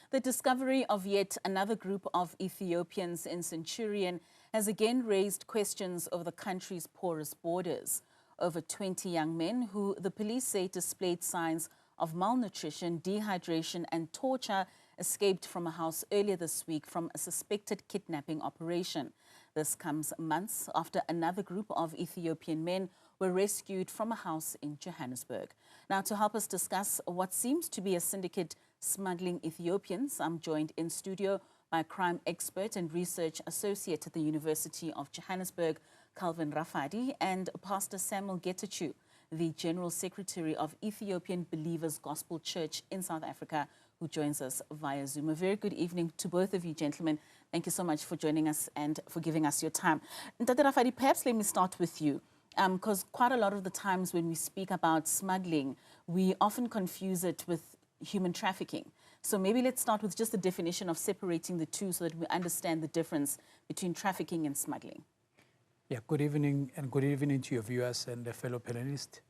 The discovery of yet another group of Ethiopians in Centurion has again raised questions over the country's porous borders. Over 20 young men who the police say displayed signs of malnutrition, dehydration and torture escaped from a house earlier this week from a suspected kidnapping operation. This comes months after another group of Ethiopian men were rescued from a house in Johannesburg. Now, to help us discuss what seems to be a syndicate smuggling Ethiopians, I'm joined in studio by crime expert and research associate at the University of Johannesburg, Calvin Rafadi, and Pastor Samuel Getachew, the General Secretary of Ethiopian Believers Gospel Church in South Africa, who joins us via Zoom. A very good evening to both of you, gentlemen. Thank you so much for joining us and for giving us your time. Ntate Rafadi, perhaps let me start with you, because quite a lot of the times when we speak about smuggling, we often confuse it with human trafficking. So maybe let's start with just the definition of separating the two so that we understand the difference between trafficking and smuggling. Yeah, good evening, and good evening to your viewers and the fellow panelists.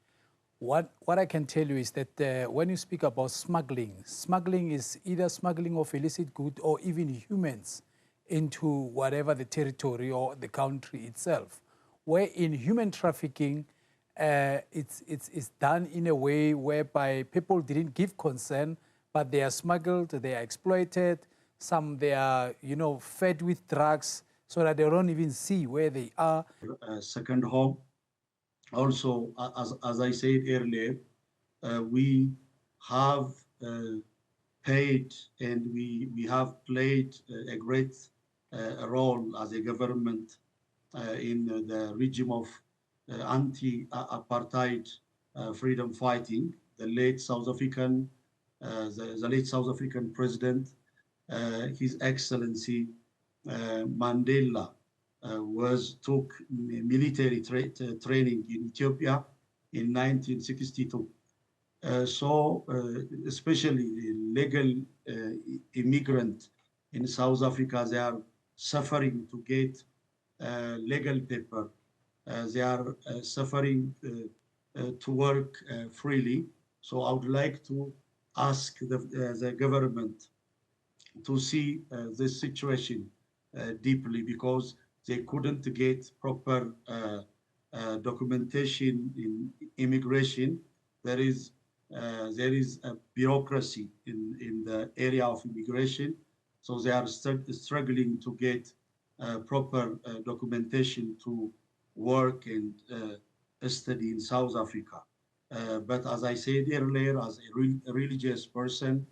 What I can tell you is that when you speak about smuggling, smuggling is either smuggling of illicit goods or even humans into whatever the territory or the country itself. Where in human trafficking, it's done in a way whereby people didn't give consent, but they are smuggled, they are exploited, some they are, fed with drugs so that they don't even see where they are. Second home. Also, as I said earlier, we have paid and we have played a great role as a government in the regime of anti-apartheid freedom fighting. The late South African president, His Excellency Mandela, took military training in Ethiopia in 1962. Especially legal immigrants in South Africa, they are suffering to get legal paper. They are suffering to work freely. So I would like to ask the government to see this situation deeply, because they couldn't get proper documentation in immigration. There is a bureaucracy in the area of immigration, so they are struggling to get proper documentation to work and study in South Africa. But as I said earlier, as a religious person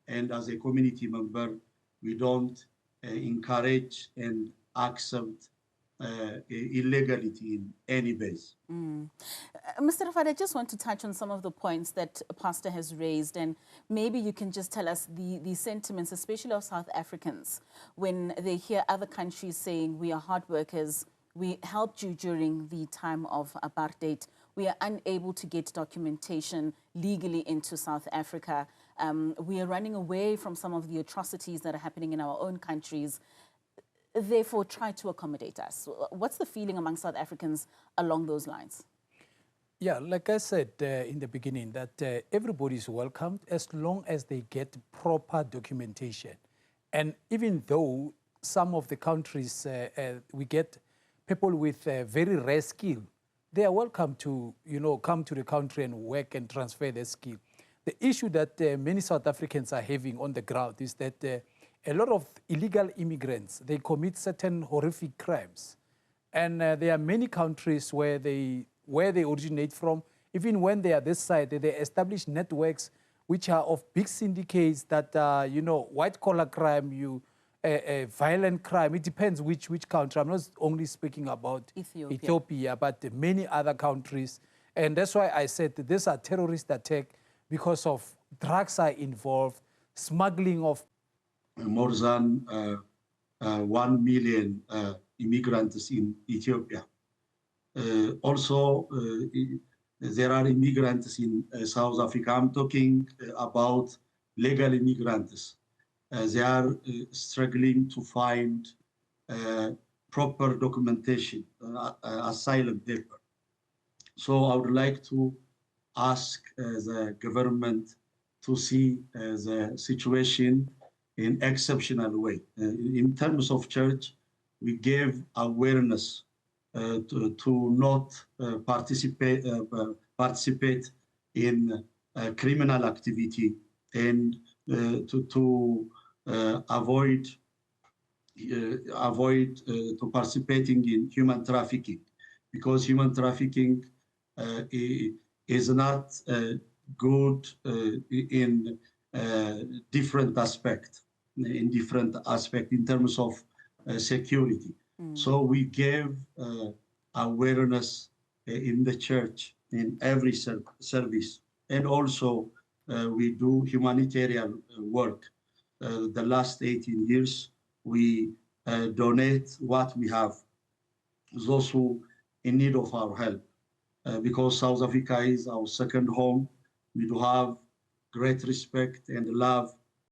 and as a community member, we don't encourage and accept illegality in any base. Mr. Rafadi, I just want to touch on some of the points that Pastor has raised, and maybe you can just tell us the sentiments, especially of South Africans, when they hear other countries saying, we are hard workers, we helped you during the time of apartheid, we are unable to get documentation legally into South Africa. We are running away from some of the atrocities that are happening in our own countries. Therefore, try to accommodate us. What's the feeling among South Africans along those lines? Yeah, like I said in the beginning, that everybody is welcomed as long as they get proper documentation. And even though some of the countries, we get people with very rare skill, they are welcome to, come to the country and work and transfer their skill. The issue that many South Africans are having on the ground is that a lot of illegal immigrants, they commit certain horrific crimes. And there are many countries where they originate from. Even when they are this side, they establish networks which are of big syndicates that, white-collar crime, violent crime. It depends which country. I'm not only speaking about Ethiopia, but many other countries. And that's why I said that these are terrorist attacks because of drugs are involved, smuggling of more than 1 million immigrants in Ethiopia. Also, there are immigrants in South Africa. I'm talking about legal immigrants. They are struggling to find proper documentation, asylum paper. So I would like to ask the government to see the situation in exceptional way. In terms of church, we gave awareness to not participate in criminal activity and to avoid to participating in human trafficking, because human trafficking is not good in different aspect, in terms of security. So we gave awareness in the church, in every service, and also we do humanitarian work. The last 18 years, we donate what we have to those who in need of our help. Because South Africa is our second home, we do have great respect and love